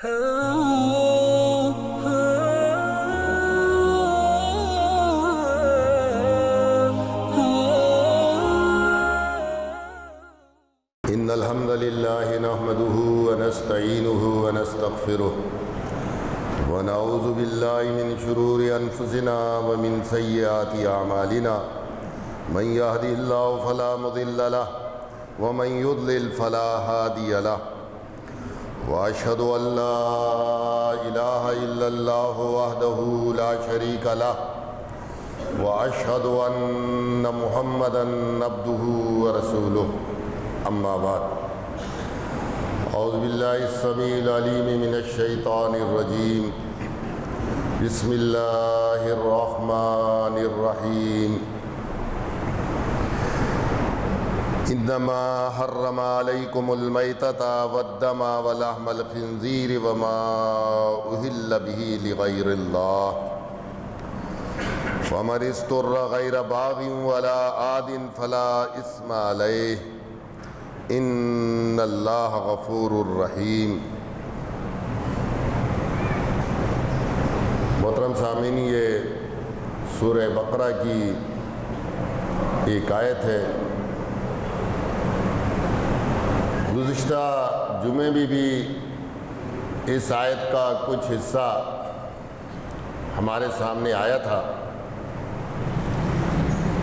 إن الحمد لله نحمده ونستعينه ونستغفره ونعوذ بالله من شرور أنفسنا ومن سيئات أعمالنا من يهده الله فلا مضل له ومن يضلل فلا هادي له وأشهد أن لا إله إلا الله وحده لا شريك له وأشهد أن محمدا عبده ورسوله أما بعد أعوذ بالله السميع العليم من الشيطان الرجيم بسم الله الرحمن الرحيم إنما حرم عليكم الميتة والدم ولحم الخنزير وما أهل به لغير الله فمن اضطر غير باغ ولا عاد فلا إثم عليه ان اللہ غفور الرحیم۔ محترم سامعین، یہ سورہ بقرہ کی ایک آیت ہے۔ گزشتہ جمعے میں بھی اس آیت کا کچھ حصہ ہمارے سامنے آیا تھا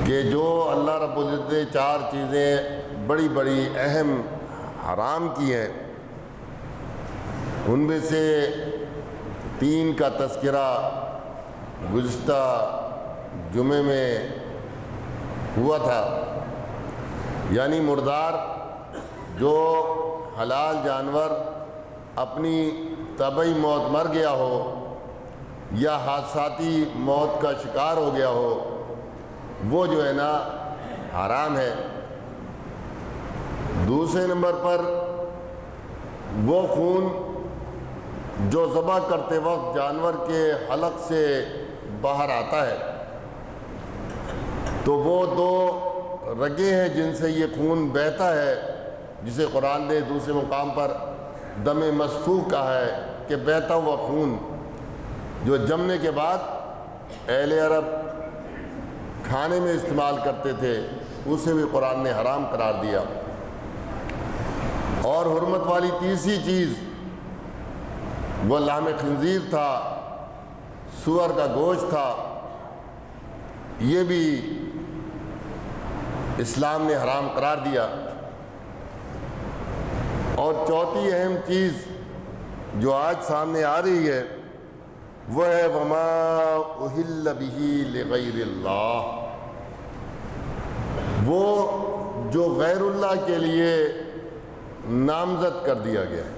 کہ جو اللہ رب العزت نے چار چیزیں بڑی بڑی اہم حرام کی ہیں، ان میں سے تین کا تذکرہ گزشتہ جمعے میں ہوا تھا، یعنی مردار جو حلال جانور اپنی طبعی موت مر گیا ہو یا حادثاتی موت کا شکار ہو گیا ہو، وہ جو ہے نا حرام ہے۔ دوسرے نمبر پر وہ خون جو ذبح کرتے وقت جانور کے حلق سے باہر آتا ہے، تو وہ دو رگیں ہیں جن سے یہ خون بہتا ہے، جسے قرآن نے دوسرے مقام پر دم مسفوح کہا ہے کہ بہتا ہوا خون جو جمنے کے بعد اہل عرب کھانے میں استعمال کرتے تھے، اسے بھی قرآن نے حرام قرار دیا۔ اور حرمت والی تیسری چیز وہ لحم خنزیر تھا، سور کا گوشت تھا، یہ بھی اسلام نے حرام قرار دیا۔ اور چوتھی اہم چیز جو آج سامنے آ رہی ہے وہ ہے وما اہل بہ لغیر اللہ، وہ جو غیر اللہ کے لیے نامزد کر دیا گیا ہے۔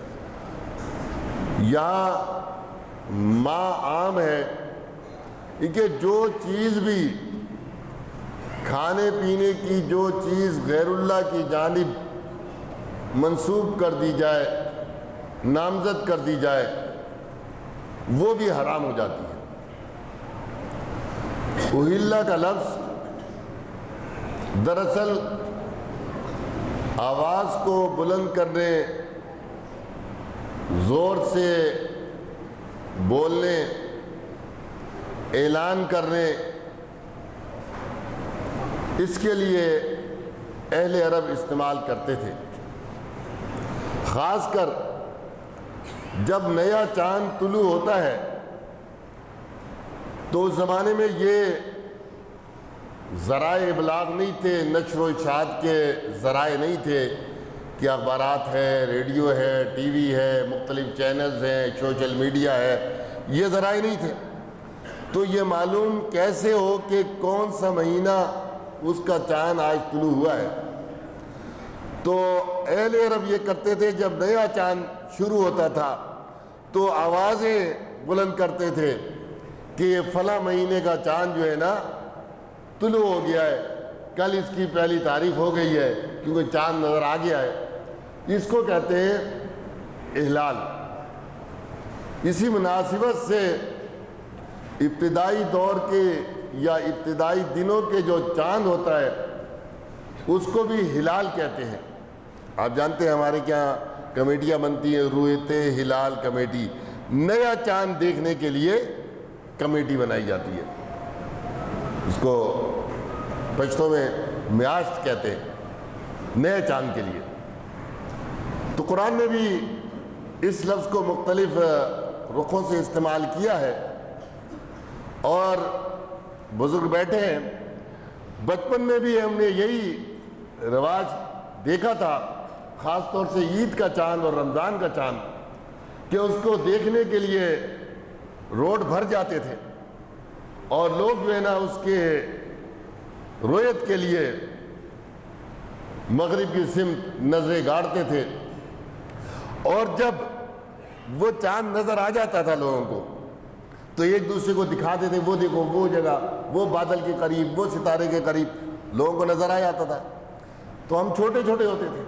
یہاں ما عام ہے کہ جو چیز بھی کھانے پینے کی جو چیز غیر اللہ کی جانب منسوب کر دی جائے، نامزد کر دی جائے، وہ بھی حرام ہو جاتی ہے۔ اہلہ کا لفظ دراصل آواز کو بلند کرنے، زور سے بولنے، اعلان کرنے، اس کے لیے اہل عرب استعمال کرتے تھے۔ خاص کر جب نیا چاند طلوع ہوتا ہے تو اس زمانے میں یہ ذرائع ابلاغ نہیں تھے، نشر و اشاعت کے ذرائع نہیں تھے کہ اخبارات ہے، ریڈیو ہے، ٹی وی ہے، مختلف چینلز ہیں، سوشل میڈیا ہے، یہ ذرائع نہیں تھے۔ تو یہ معلوم کیسے ہو کہ کون سا مہینہ اس کا چاند آج طلوع ہوا ہے؟ تو اہل عرب یہ کرتے تھے، جب نیا چاند شروع ہوتا تھا تو آوازیں بلند کرتے تھے کہ یہ فلاں مہینے کا چاند جو ہے نا طلوع ہو گیا ہے، کل اس کی پہلی تاریخ ہو گئی ہے، کیونکہ چاند نظر آ گیا ہے۔ اس کو کہتے ہیں احلال۔ اسی مناسبت سے ابتدائی دور کے یا ابتدائی دنوں کے جو چاند ہوتا ہے اس کو بھی ہلال کہتے ہیں۔ آپ جانتے ہیں ہمارے کیا کمیٹیاں بنتی ہیں، رؤیت ہلال کمیٹی، نیا چاند دیکھنے کے لیے کمیٹی بنائی جاتی ہے، اس کو پشتوں میں میاشت کہتے ہیں، نئے چاند کے لیے۔ تو قرآن نے بھی اس لفظ کو مختلف رخوں سے استعمال کیا ہے، اور بزرگ بیٹھے ہیں، بچپن میں بھی ہم نے یہی رواج دیکھا تھا، خاص طور سے عید کا چاند اور رمضان کا چاند، کہ اس کو دیکھنے کے لیے روڈ بھر جاتے تھے، اور لوگ جو ہے نا اس کے رؤیت کے لیے مغرب کی سمت نظریں گاڑتے تھے، اور جب وہ چاند نظر آ جاتا تھا لوگوں کو تو ایک دوسرے کو دکھاتے تھے، وہ دیکھو وہ جگہ، وہ بادل کے قریب، وہ ستارے کے قریب، لوگوں کو نظر آ جاتا تھا۔ تو ہم چھوٹے چھوٹے ہوتے تھے،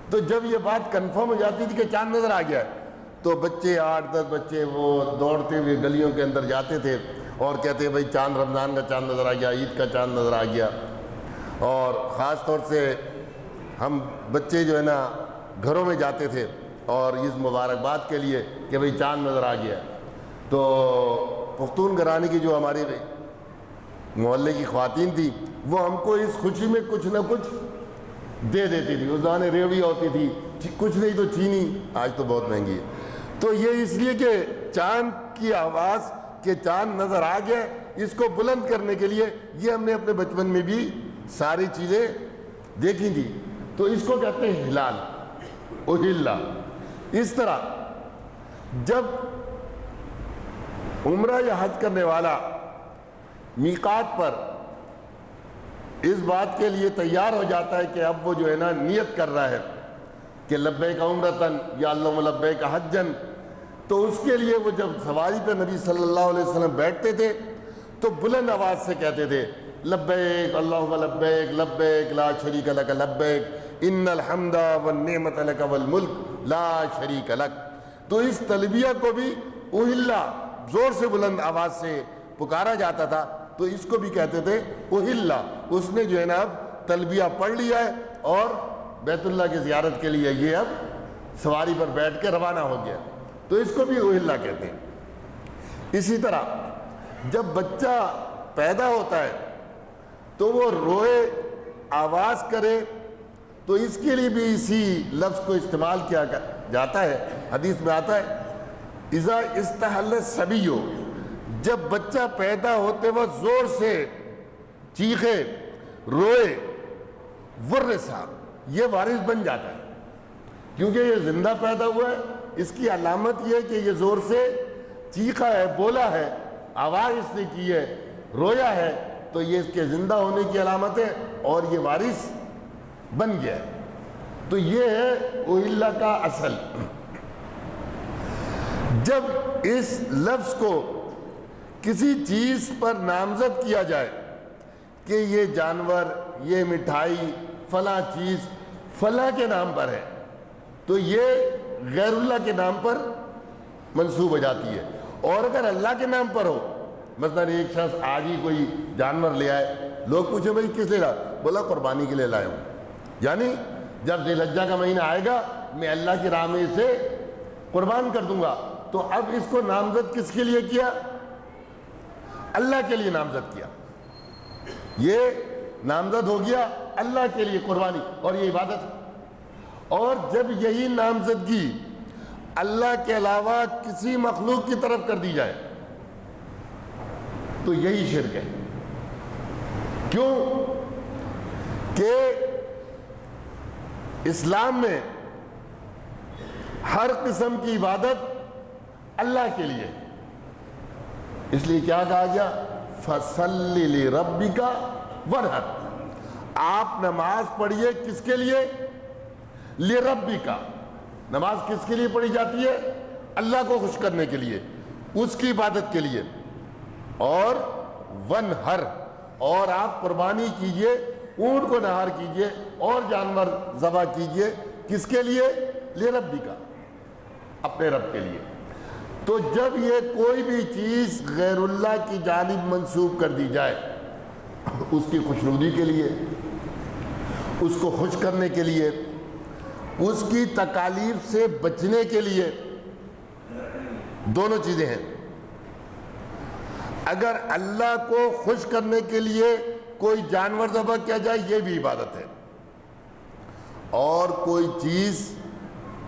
تو جب یہ بات کنفرم ہو جاتی تھی کہ چاند نظر آ گیا ہے، تو بچے 8-10 بچے وہ دوڑتے ہوئے گلیوں کے اندر جاتے تھے اور کہتے ہیں بھائی چاند، رمضان کا چاند نظر آ گیا، عید کا چاند نظر آ گیا۔ اور خاص طور سے ہم بچے جو ہے نا گھروں میں جاتے تھے اور اس مبارکباد کے لیے کہ بھئی چاند نظر آ گیا۔ تو پختون گھرانے کی جو ہماری محلے کی خواتین تھی، وہ ہم کو اس خوشی میں کچھ نہ کچھ دے دیتی تھی۔ اس زمانے ریوڑی ہوتی تھی، کچھ نہیں تو چینی، آج تو بہت مہنگی ہے۔ تو یہ اس لیے کہ چاند کی آواز کہ چاند نظر آ گیا، اس کو بلند کرنے کے لیے یہ ہم نے اپنے بچپن میں بھی ساری چیزیں دیکھی تھی۔ تو اس کو کہتے ہیں ہلال، اہلا۔ اس طرح جب عمرہ یا حج کرنے والا میقات پر اس بات کے لیے تیار ہو جاتا ہے کہ اب وہ جو ہے نا نیت کر رہا ہے کہ لبیک عمرتن یا اللہم لبیک حجن، تو اس کے لیے وہ جب سواری پہ نبی صلی اللہ علیہ وسلم بیٹھتے تھے تو بلند آواز سے کہتے تھے لبیک اللہم لبیک لبیک لا شریک لک لبیک ان الحمد والنعمت لک والملک لا شریک لک۔ تو اس تلبیہ کو بھی اہلا، زور سے بلند آواز سے پکارا جاتا تھا، تو اس کو بھی کہتے تھے اہلا۔ اس نے جو ہے نا اب تلبیہ پڑھ لیا ہے اور بیت اللہ کی زیارت کے لیے یہ اب سواری پر بیٹھ کے روانہ ہو گیا، تو اس کو بھی اہلا کہتے ہیں۔ اسی طرح جب بچہ پیدا ہوتا ہے تو وہ روئے، آواز کرے، تو اس کے لیے بھی اسی لفظ کو استعمال کیا جاتا ہے۔ حدیث میں آتا ہے اذا استحل الصبی، جب بچہ پیدا ہوتے وقت زور سے چیخے، روئے، ورثہ، یہ وارث بن جاتا ہے، کیونکہ یہ زندہ پیدا ہوا ہے۔ اس کی علامت یہ ہے کہ یہ زور سے چیخا ہے، بولا ہے، آواز اس نے کی ہے، رویا ہے، تو یہ اس کے زندہ ہونے کی علامت ہے اور یہ وارث بن گیا ہے۔ تو یہ ہے اہلا کا اصل۔ جب اس لفظ کو کسی چیز پر نامزد کیا جائے کہ یہ جانور، یہ مٹھائی، فلاں چیز فلاں کے نام پر ہے، تو یہ غیر اللہ کے نام پر منسوب ہو جاتی ہے۔ اور اگر اللہ کے نام پر ہو، مثلا ایک شخص آج ہی کوئی جانور لے آئے، لوگ پوچھیں بھائی کس لیے لایا، بولا قربانی کے لیے لایا ہوں، یعنی جب ذی الحجہ کا مہینہ آئے گا میں اللہ کی راہ میں اسے قربان کر دوں گا، تو اب اس کو نامزد کس کے لیے کیا؟ اللہ کے لیے نامزد کیا۔ یہ نامزد ہو گیا اللہ کے لیے قربانی، اور یہ عبادت ہے۔ اور جب یہی نامزدگی اللہ کے علاوہ کسی مخلوق کی طرف کر دی جائے تو یہی شرک ہے۔ کیوں کہ اسلام میں ہر قسم کی عبادت اللہ کے لیے، اس لیے کیا کہا گیا؟ فَصَلِّ لِرَبِّكَ وَانْحَرْ، آپ نماز پڑھیے کس کے لیے؟ لِرَبِّكَ۔ نماز کس کے لیے پڑھی جاتی ہے؟ اللہ کو خوش کرنے کے لیے، اس کی عبادت کے لیے۔ اور وَانْحَرْ، اور آپ قربانی کیجئے، اونٹ کو نہار کیجئے اور جانور ذبح کیجئے، کس کے لیے؟ لِرَبِّكَ، اپنے رب کے لیے۔ تو جب یہ کوئی بھی چیز غیر اللہ کی جانب منسوب کر دی جائے، اس کی خوشنودی کے لیے، اس کو خوش کرنے کے لیے، اس کی تکالیف سے بچنے کے لیے دونوں چیزیں ہیں. اگر اللہ کو خوش کرنے کے لیے کوئی جانور ذبح کیا جائے یہ بھی عبادت ہے, اور کوئی چیز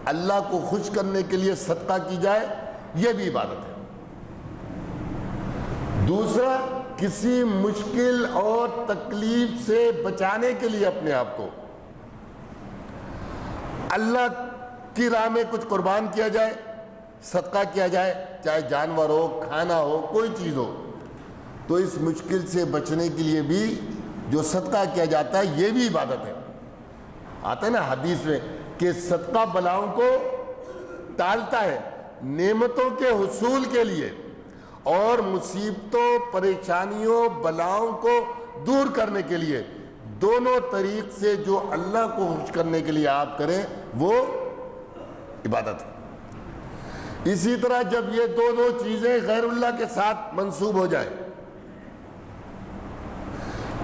اللہ کو خوش کرنے کے لیے صدقہ کی جائے یہ بھی عبادت ہے. دوسرا, کسی مشکل اور تکلیف سے بچانے کے لیے اپنے آپ کو اللہ کی راہ میں کچھ قربان کیا جائے, صدقہ کیا جائے, چاہے جانور ہو, کھانا ہو, کوئی چیز ہو, تو اس مشکل سے بچنے کے لیے بھی جو صدقہ کیا جاتا ہے یہ بھی عبادت ہے. آتا ہے نا حدیث میں کہ صدقہ بلاؤں کو ٹالتا ہے, نعمتوں کے حصول کے لیے اور مصیبتوں, پریشانیوں, بلاؤں کو دور کرنے کے لیے دونوں طریق سے جو اللہ کو خوش کرنے کے لیے آپ کریں وہ عبادت ہے. اسی طرح جب یہ دو چیزیں غیر اللہ کے ساتھ منسوب ہو جائیں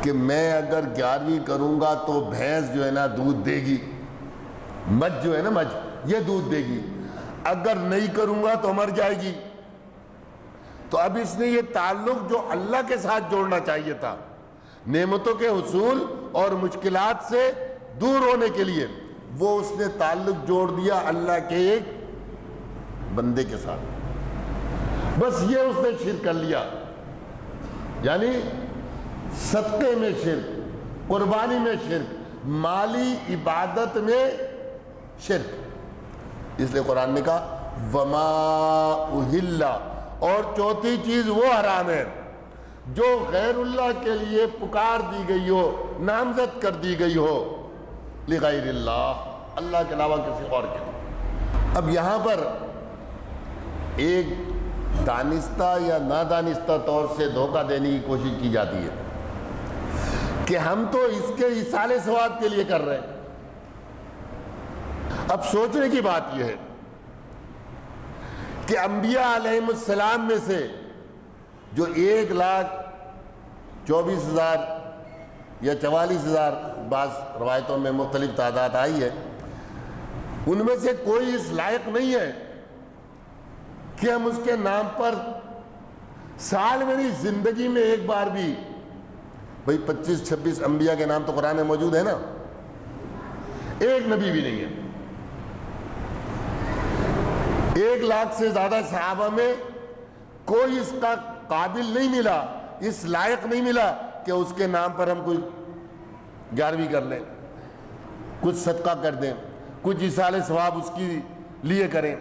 کہ میں اگر 11ویں کروں گا تو بھینس جو ہے نا دودھ دے گی, مجھ جو ہے نا مجھ یہ دودھ دے گی, اگر نہیں کروں گا تو مر جائے گی, تو اب اس نے یہ تعلق جو اللہ کے ساتھ جوڑنا چاہیے تھا نعمتوں کے حصول اور مشکلات سے دور ہونے کے لیے, وہ اس نے تعلق جوڑ دیا اللہ کے ایک بندے کے ساتھ. بس یہ اس نے شرک کر لیا, یعنی صدقے میں شرک, قربانی میں شرک, مالی عبادت میں شرک. اس لیے قرآن نے کہا وما اہل, اور چوتھی چیز وہ حرام ہے جو غیر اللہ کے لیے پکار دی گئی ہو, نامزد کر دی گئی ہو, لغیر اللہ, اللہ کے علاوہ کسی اور کے لیے. اب یہاں پر ایک دانستہ یا نادانستہ طور سے دھوکہ دینے کی کوشش کی جاتی ہے کہ ہم تو اس کے ایصال ثواب کے لیے کر رہے ہیں. اب سوچنے کی بات یہ ہے کہ انبیاء علیہ السلام میں سے جو 1,24,000 یا 44,000 بعض روایتوں میں مختلف تعداد آئی ہے, ان میں سے کوئی اس لائق نہیں ہے کہ ہم اس کے نام پر سال میں نہیں زندگی میں ایک بار بھی, بھئی 25-26 انبیاء کے نام تو قرآن میں موجود ہے نا, ایک نبی بھی نہیں ہے. 1,00,000 سے زیادہ صحابہ میں کوئی اس کا قابل نہیں ملا, اس لائق نہیں ملا کہ اس کے نام پر ہم کوئی 11ویں کر لیں, کچھ صدقہ کر دیں, کچھ ایصال ثواب اس کی لیے کریں.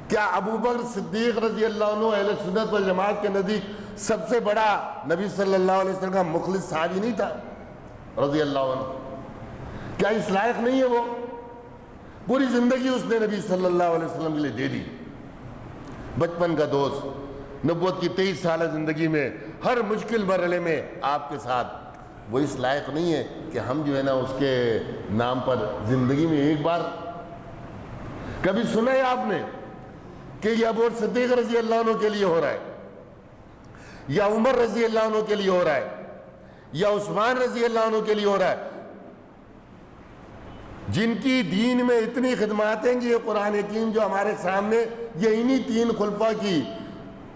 کیا ابو بکر صدیق رضی اللہ عنہ اہل سنت والجماعت کے نزدیک سب سے بڑا نبی صلی اللہ علیہ وسلم کا مخلص صحابی نہیں تھا رضی اللہ عنہ؟ کیا اس لائق نہیں ہے وہ؟ پوری زندگی اس نے نبی صلی اللہ علیہ وسلم کے لیے دے دی, بچپن کا دوست, نبوت کی 23 سالہ زندگی میں ہر مشکل مرحلے میں آپ کے ساتھ. وہ اس لائق نہیں ہے کہ ہم جو ہے نا اس کے نام پر زندگی میں ایک بار. کبھی سنا ہے آپ نے کہ یہ ابو بکر صدیق رضی اللہ عنہ کے لیے ہو رہا ہے, یا عمر رضی اللہ عنہ کے لیے ہو رہا ہے, یا عثمان رضی اللہ عنہ کے لیے ہو رہا ہے, جن کی دین میں اتنی خدماتیں کہ یہ قرآن حکیم جو ہمارے سامنے یہ انہی 3 خلفاء کی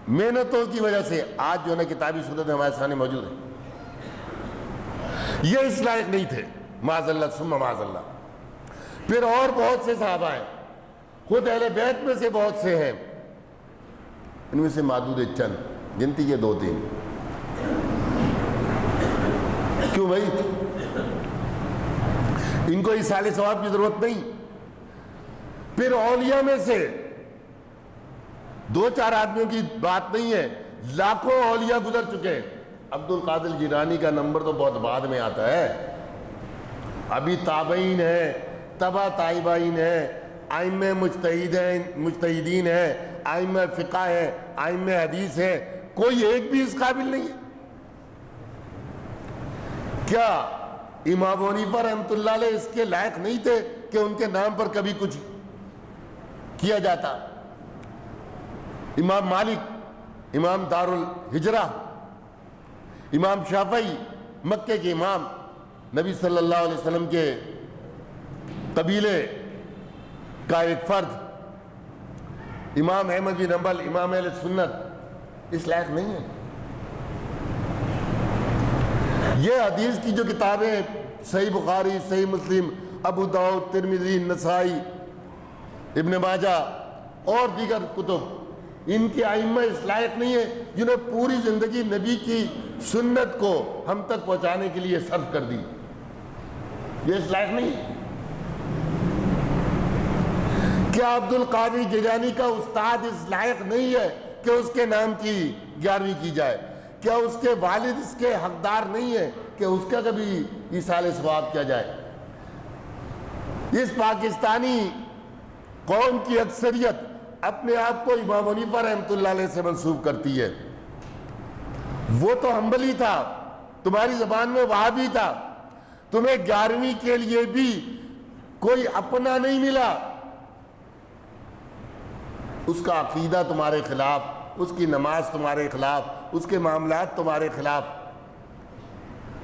محنتوں کی وجہ سے آج جو ہے نا کتابی صورت ہمارے سامنے موجود ہے. یہ اس لائق نہیں تھے, معاذ اللہ ثم معاذ اللہ. پھر اور بہت سے صحابہ ہیں, خود اہل بیت میں سے بہت سے ہیں, ان میں سے معدود چند, گنتی کے 2-3. کیوں بھائی؟ ان کو ایصال ثواب کی ضرورت نہیں. پھر اولیاء میں سے 2-4 آدمیوں کی بات نہیں ہے, لاکھوں اولیاء گزر چکے ہیں. عبد القادر جیلانی کا نمبر تو بہت بعد میں آتا ہے, ابھی تابعین ہے, تبع تابعین ہے, ائمہ مجتہدین ہیں, ائمہ فقہ ہیں, ائمہ حدیث ہیں, کوئی ایک بھی اس قابل نہیں ہے. کیا امام ابو حنیفہ رحمۃ اللہ علیہ اس کے لائق نہیں تھے کہ ان کے نام پر کبھی کچھ کیا جاتا؟ امام مالک, امام دار الہجرہ, امام شافعی, مکے کے امام, نبی صلی اللہ علیہ وسلم کے قبیلے کا ایک فرد امام احمد بن حنبل امام اہل سنت اس لائق نہیں ہے. یہ حدیث کی جو کتابیں صحیح بخاری، صحیح مسلم، ابو داؤد، ترمذی، نسائی، ابن ماجہ اور دیگر کتب، ان کے ائمہ اس لائق نہیں ہے جنہوں نے پوری زندگی نبی کی سنت کو ہم تک پہنچانے کے لیے صرف کر دی. یہ اس لائق نہیں ہے. کیا عبد القادر جیلانی کا استاد اس لائق نہیں ہے کہ اس کے نام کی 11ویں کی جائے؟ کیا اس کے والد اس کے حقدار نہیں ہے کہ اس کا کبھی ایصال ثواب کیا جائے؟ اس پاکستانی قوم کی اکثریت اپنے آپ کو امام حنیفہ رحمۃ اللہ علیہ سے منسوب کرتی ہے. وہ تو حنبلی تھا، تمہاری زبان میں وہابی تھا. تمہیں 11ویں کے لیے بھی کوئی اپنا نہیں ملا. اس کا عقیدہ تمہارے خلاف، اس کی نماز تمہارے خلاف، اس کے معاملات تمہارے خلاف.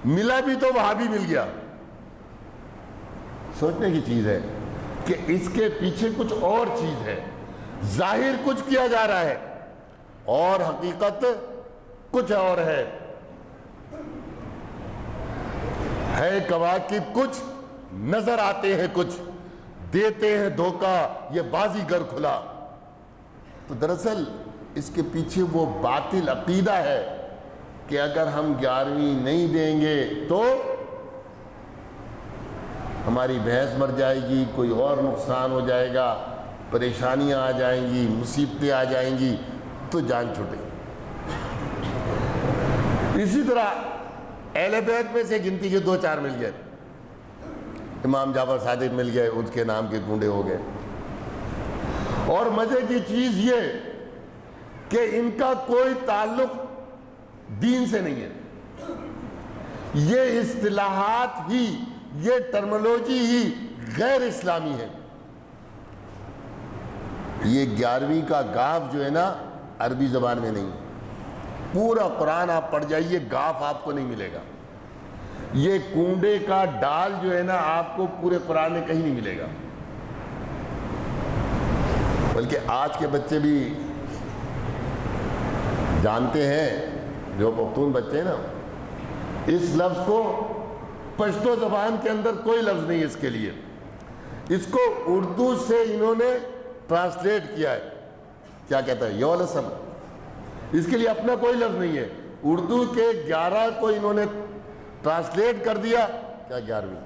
ملا بھی تو وہابی مل گیا. سوچنے کی چیز ہے کہ اس کے پیچھے کچھ اور چیز ہے. ظاہر کچھ کیا جا رہا ہے اور حقیقت کچھ اور ہے. کواکب کچھ، نظر آتے ہیں کچھ، دیتے ہیں دھوکہ یہ بازیگر کھلا. تو دراصل اس کے پیچھے وہ باطل عقیدہ ہے کہ اگر ہم 11ویں نہیں دیں گے تو ہماری بھینس مر جائے گی، کوئی اور نقصان ہو جائے گا، پریشانیاں آ جائیں گی، مصیبتیں آ جائیں گی، تو جان چھوٹے. اسی طرح اہل بیت میں سے گنتی کے 2-4 مل گئے. امام جعفر صادق مل گئے، ان کے نام کے گونڈے ہو گئے. اور مزے کی چیز یہ کہ ان کا کوئی تعلق دین سے نہیں ہے. یہ اصطلاحات ہی، یہ ٹرمنالوجی ہی غیر اسلامی ہے. یہ 11ویں کا گاف جو ہے نا عربی زبان میں نہیں. پورا قرآن آپ پڑھ جائیے، گاف آپ کو نہیں ملے گا. یہ کنڈے کا ڈال جو ہے نا آپ کو پورے قرآن میں کہیں نہیں ملے گا. بلکہ آج کے بچے بھی جانتے ہیں، جو پختون بچے ہیں نا، اس لفظ کو پشتو زبان کے اندر کوئی لفظ نہیں ہے اس کے لیے. اس کو اردو سے انہوں نے ٹرانسلیٹ کیا ہے. کیا کہتا ہے؟ یولسم. اس کے لیے اپنا کوئی لفظ نہیں ہے. اردو کے 11 کو انہوں نے ٹرانسلیٹ کر دیا. کیا 11ویں؟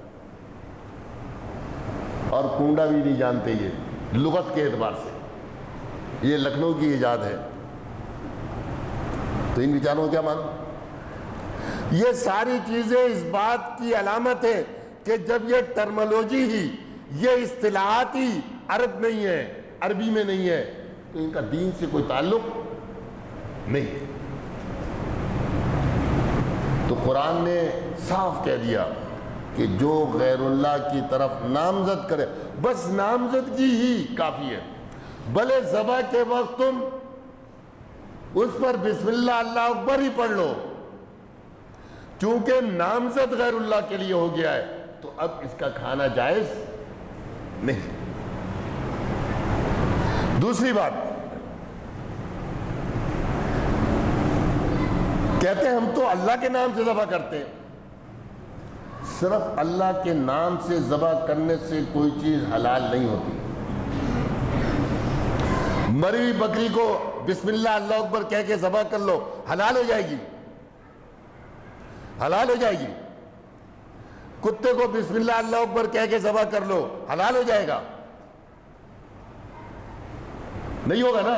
اور کنڈا بھی نہیں جانتے یہ لغت کے اعتبار سے. یہ لکھنؤ کی ایجاد ہے. تو ان بیچاروں کو کیا مانو؟ یہ ساری چیزیں اس بات کی علامت ہے کہ جب یہ ٹرمنالوجی ہی، یہ اصطلاحات ہی عرب نہیں ہے، عربی میں نہیں ہے، تو ان کا دین سے کوئی تعلق نہیں. تو قرآن نے صاف کہہ دیا کہ جو غیر اللہ کی طرف نامزد کرے، بس نامزدگی ہی کافی ہے. بھلے ذبح کے وقت تم اس پر بسم اللہ اللہ اکبر ہی پڑھ لو، چونکہ نامزد غیر اللہ کے لیے ہو گیا ہے تو اب اس کا کھانا جائز نہیں. دوسری بات کہتے ہیں ہم تو اللہ کے نام سے ذبح کرتے ہیں. صرف اللہ کے نام سے ذبح کرنے سے کوئی چیز حلال نہیں ہوتی. مری ہوئی بکری کو بسم اللہ اللہ اکبر کہہ کے ذبح کر لو، حلال ہو جائے گی، حلال ہو جائے گی. کتے کو بسم اللہ اللہ اکبر کہہ کے ذبح کر لو، حلال ہو جائے گا؟ نہیں ہوگا نا.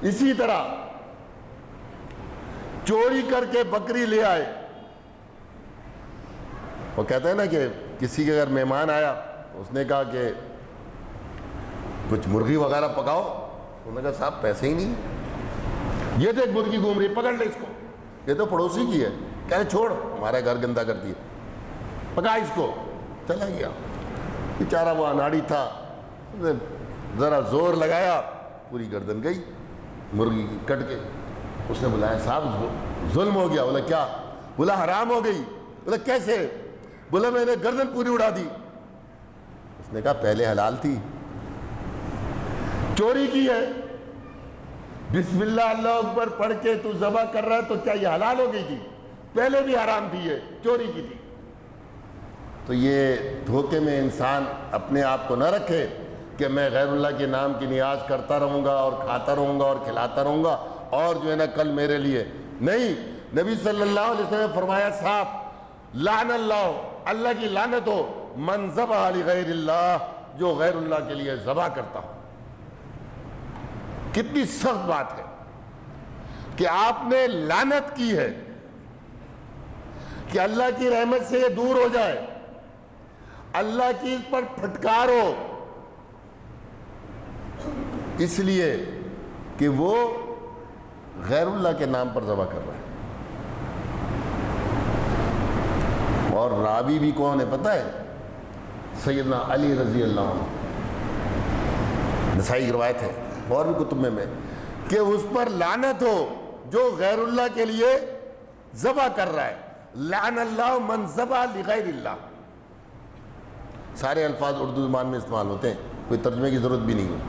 اسی طرح چوری کر کے بکری لے آئے. وہ کہتے ہیں نا کہ کسی کے اگر مہمان آیا، اس نے کہا کہ کچھ مرغی وغیرہ پکاؤ. انہوں نے کہا صاحب پیسے ہی نہیں. یہ دیکھ مرغی گھوم رہی، پکڑ لے اس کو. یہ تو پڑوسی کی ہے. کہے چھوڑ، ہمارا گھر گندا کرتی ہے، پکا اس کو. چلا گیا. بیچارہ وہ اناڑی تھا، ذرا زور لگایا، پوری گردن گئی مرغی کی کٹ کے. اس نے بلایا صاحب ظلم ہو گیا. بولا کیا؟ بولا حرام ہو گئی. بولا کیسے؟ بولا میں نے گردن پوری اڑا دی. اس اس نے کہا پہلے حلال تھی، چوری کی ہے، بسم اللہ اللہ اکبر پڑھ کے تو ذبح کر رہا ہے تو کیا یہ حلال ہو گئی تھی؟ پہلے بھی حرام تھی، یہ چوری کی تھی۔ تو یہ دھوکے میں انسان اپنے آپ کو نہ رکھے کہ میں غیر اللہ کے نام کی نیاز کرتا رہوں گا اور کھاتا رہوں گا اور کھلاتا رہوں گا اور جو ہے نا کل میرے لیے نہیں۔ نبی صلی اللہ علیہ وسلم نے فرمایا صاف، لعن اللہ، اللہ کی لعنت ہو، من ذبح لغیر اللہ، جو غیر اللہ کے لیے ذبح کرتا ہو۔ کتنی سخت بات ہے کہ آپ نے لعنت کی ہے کہ اللہ کی رحمت سے یہ دور ہو جائے، اللہ کی اس پر پھٹکار ہو، اس لیے کہ وہ غیر اللہ کے نام پر ذبح کر رہا ہے۔ اور راوی بھی کون ہے پتہ ہے؟ سیدنا علی رضی اللہ عنہ، نسائی کی روایت ہے اور بھی کتب میں کہ اس پر لعنت ہو جو غیر اللہ کے لیے ذبح کر رہا ہے۔ لعن اللہ من ذبح لغیر اللہ۔ سارے الفاظ اردو زبان میں استعمال ہوتے ہیں، کوئی ترجمے کی ضرورت بھی نہیں ہے،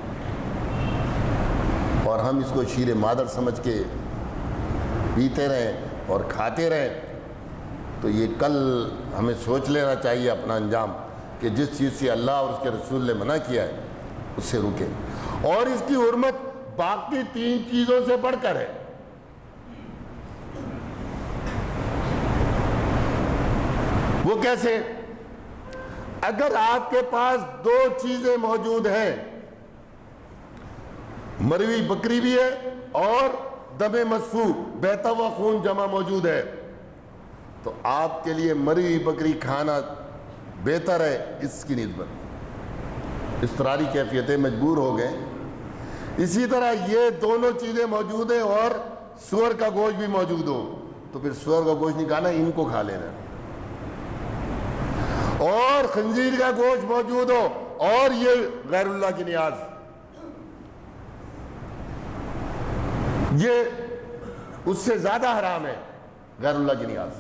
اور ہم اس کو شیر مادر سمجھ کے پیتے رہیں اور کھاتے رہیں، تو یہ کل ہمیں سوچ لینا چاہیے اپنا انجام کہ جس چیز سے اللہ اور اس کے رسول نے منع کیا ہے اس سے رکیں، اور اس کی حرمت باقی 3 چیزوں سے بڑھ کر ہے۔ وہ کیسے؟ اگر آپ کے پاس 2 چیزیں موجود ہیں، مری ہوئی بکری بھی ہے اور دم مسفوح بہتا ہوا خون جمع موجود ہے، تو آپ کے لیے مری ہوئی بکری کھانا بہتر ہے اس کی نسبت۔ اضطراری کیفیتیں مجبور ہو گئے۔ اسی طرح یہ دونوں چیزیں موجود ہیں اور سور کا گوشت بھی موجود ہو، تو پھر سور کا گوشت نہیں کھانا، ان کو کھا لینا۔ اور خنزیر کا گوشت موجود ہو اور یہ غیر اللہ کی نیاز، یہ اس سے زیادہ حرام ہے، غیر اللہ کی نیاز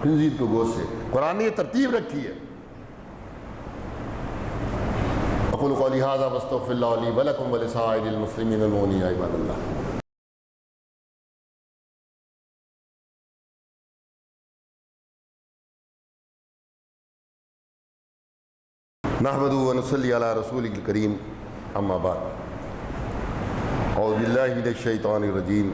خنزیر کے گوشت سے۔ قرآن نے یہ ترتیب رکھی ہے۔ اقول قولی ھذا واستغفر اللہ لی ولکم ولسائر المسلمین المؤمنین عباد اللہ۔ نحمدہ ونصلی علی رسولہ الکریم، اما بعد، اعوذ باللہ من الشیطان الرجیم،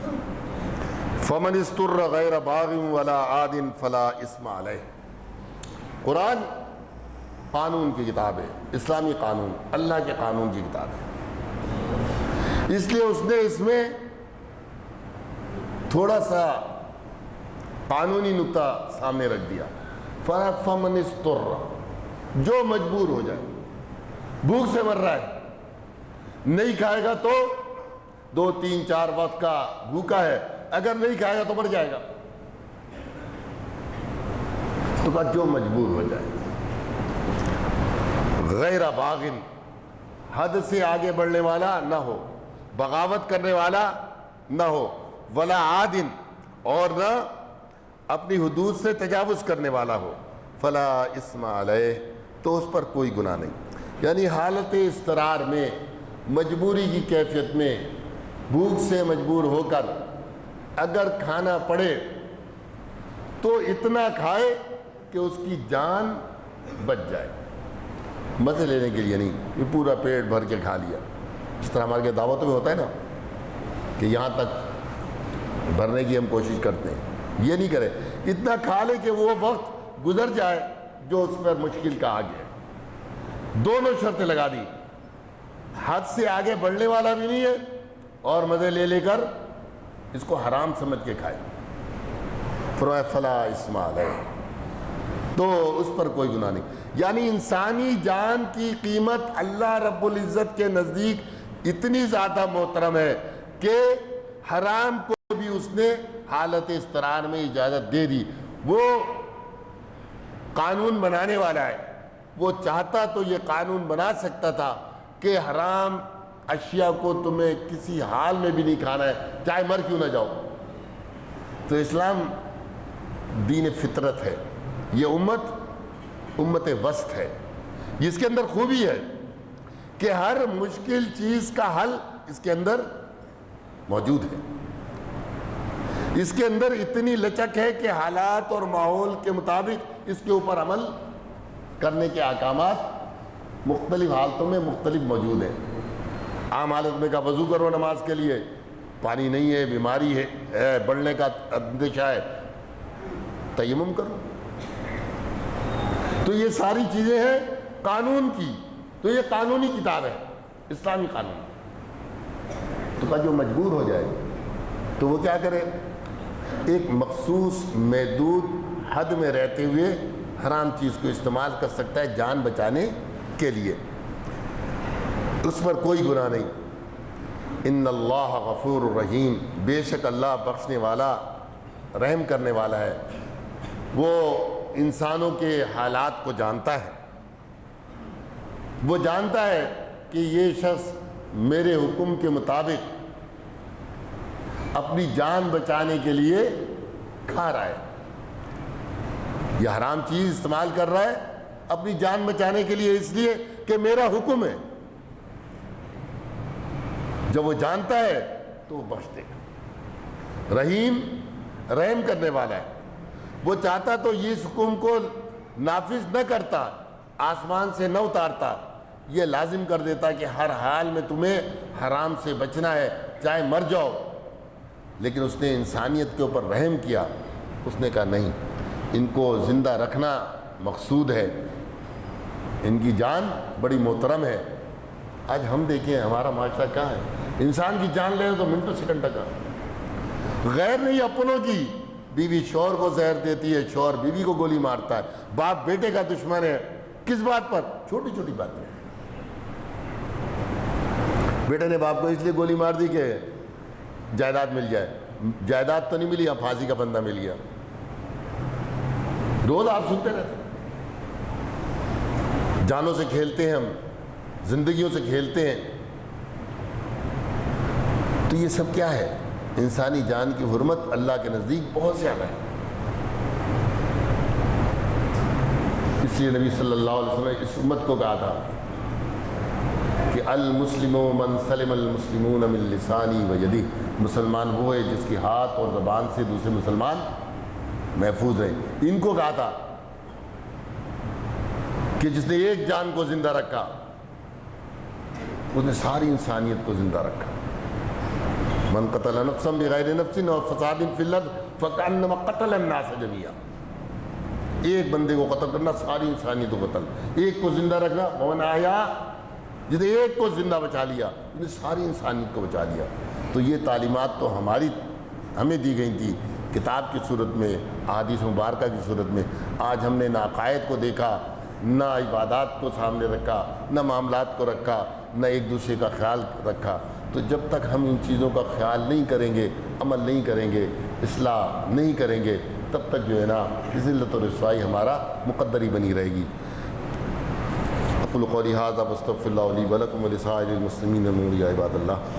فمن اضطر غیر باغ ولا عاد فلا اثم علیہ۔ قرآن قانون کی کتاب ہے، اسلامی قانون، اللہ کے قانون کی کتاب ہے، اس لیے اس نے اس میں تھوڑا سا قانونی نقطہ سامنے رکھ دیا۔ فمن اضطر، جو مجبور ہو جائے، بھوک سے مر رہا ہے، نہیں کھائے گا تو 2 3 4 وقت کا بھوکا ہے، اگر نہیں کھائے گا تو مر جائے گا، تو کہا جو مجبور ہو جائے، غیر باغن، حد سے آگے بڑھنے والا نہ ہو، بغاوت کرنے والا نہ ہو، ولا عادن، اور نہ اپنی حدود سے تجاوز کرنے والا ہو، فلا اثم علیہ، تو اس پر کوئی گناہ نہیں۔ یعنی حالت اضطرار میں، مجبوری کی کیفیت میں، بھوک سے مجبور ہو کر اگر کھانا پڑے تو اتنا کھائے کہ اس کی جان بچ جائے، مزے لینے کے لیے نہیں یہ پورا پیٹ بھر کے کھا لیا، جس طرح ہمارے دعوتوں میں ہوتا ہے نا کہ یہاں تک بھرنے کی ہم کوشش کرتے ہیں، یہ نہیں کرے، اتنا کھا لے کہ وہ وقت گزر جائے جو اس پر مشکل کا آگے ہے۔ دونوں شرطیں لگا دی، حد سے آگے بڑھنے والا بھی نہیں ہے اور مزے لے لے کر اس کو حرام سمجھ کے کھائے۔ فرمایا فلا اثم علیہ، تو اس پر کوئی گناہ نہیں۔ یعنی انسانی جان کی قیمت اللہ رب العزت کے نزدیک اتنی زیادہ محترم ہے کہ حرام کو بھی اس نے حالت اضطرار میں اجازت دے دی۔ وہ قانون بنانے والا ہے، وہ چاہتا تو یہ قانون بنا سکتا تھا کہ حرام اشیاء کو تمہیں کسی حال میں بھی نہیں کھانا ہے، چاہے مر کیوں نہ جاؤ۔ تو اسلام دین فطرت ہے، یہ امت وسط ہے، اس کے اندر خوبی ہے کہ ہر مشکل چیز کا حل اس کے اندر موجود ہے. اس کے اندر اتنی لچک ہے کہ حالات اور ماحول کے مطابق اس کے اوپر عمل کرنے کے احکامات مختلف حالتوں میں مختلف موجود ہیں. عام حالت میں کا وضو کرو نماز کے لیے، پانی نہیں ہے، بیماری ہے، بڑھنے کا اندیشہ ہے، تیمم کرو. تو یہ ساری چیزیں ہیں قانون کی. تو یہ قانونی کتاب ہے، اسلامی قانون. تو جو مجبور ہو جائے تو وہ کیا کرے؟ ایک مخصوص محدود حد میں رہتے ہوئے حرام چیز کو استعمال کر سکتا ہے جان بچانے کے لیے. اس پر کوئی گناہ نہیں. ان اللہ غفور الرحیم، بے شک اللہ بخشنے والا رحم کرنے والا ہے. وہ انسانوں کے حالات کو جانتا ہے. وہ جانتا ہے کہ یہ شخص میرے حکم کے مطابق اپنی جان بچانے کے لیے کھا رہا ہے، یہ حرام چیز استعمال کر رہا ہے اپنی جان بچانے کے لیے، اس لیے کہ میرا حکم ہے. جب وہ جانتا ہے تو وہ بخش دے گا. رحیم، رحم کرنے والا ہے. وہ چاہتا تو یہ اس حکم کو نافذ نہ کرتا، آسمان سے نہ اتارتا، یہ لازم کر دیتا کہ ہر حال میں تمہیں حرام سے بچنا ہے، چاہے مر جاؤ. لیکن اس نے انسانیت کے اوپر رحم کیا. اس نے کہا نہیں، ان کو زندہ رکھنا مقصود ہے، ان کی جان بڑی محترم ہے. آج ہم دیکھیں ہمارا معاشرہ کہاں ہے، انسان کی جان لے تو منٹوں سیکنڈ کا، غیر نہیں اپنوں کی. بیوی شوہر کو زہر دیتی ہے، شوہر بیوی کو گولی مارتا ہے، باپ بیٹے کا دشمن ہے. کس بات پر؟ چھوٹی چھوٹی باتیں. بیٹے نے باپ کو اس لیے گولی مار دی کہ جائیداد مل جائے. جائیداد تو نہیں ملی، پھانسی کا بندہ مل گیا. روز آپ سنتے رہتے. جانوں سے کھیلتے ہیں ہم، زندگیوں سے کھیلتے ہیں. تو یہ سب کیا ہے؟ انسانی جان کی حرمت اللہ کے نزدیک بہت زیادہ ہے. اس لیے نبی صلی اللہ علیہ وسلم نے اس امت کو کہا تھا کہ المسلم من سلم المسلمون من لسانی و یدی، مسلمان وہ ہے جس کی ہاتھ اور زبان سے دوسرے مسلمان محفوظ ہیں. ان کو کہا تھا کہ جس نے ایک جان کو زندہ رکھا اس نے ساری انسانیت کو زندہ رکھا. من قتل نفسا بغیر نفس اور فساد فی الارض فکأنما قتل الناس جميعا. ایک بندے کو قتل کرنا ساری انسانیت کو قتل. ایک کو زندہ رکھنا، ومن احیا، جس نے ایک کو زندہ بچا لیا اس نے ساری انسانیت کو بچا لیا. تو یہ تعلیمات تو ہمیں دی گئی تھی کتاب کی صورت میں، احادیث مبارکہ کی صورت میں. آج ہم نے نہ عقائد کو دیکھا، نہ عبادات کو سامنے رکھا، نہ معاملات کو رکھا، نہ ایک دوسرے کا خیال رکھا. تو جب تک ہم ان چیزوں کا خیال نہیں کریں گے، عمل نہیں کریں گے، اصلاح نہیں کریں گے، تب تک جو ہے نا ذلت و رسوائی ہمارا مقدر ہی بنی رہے گی. اقول قولی ھذا واستغفر اللہ لی ولکم ولسائر المسلمین من عباد اللہ.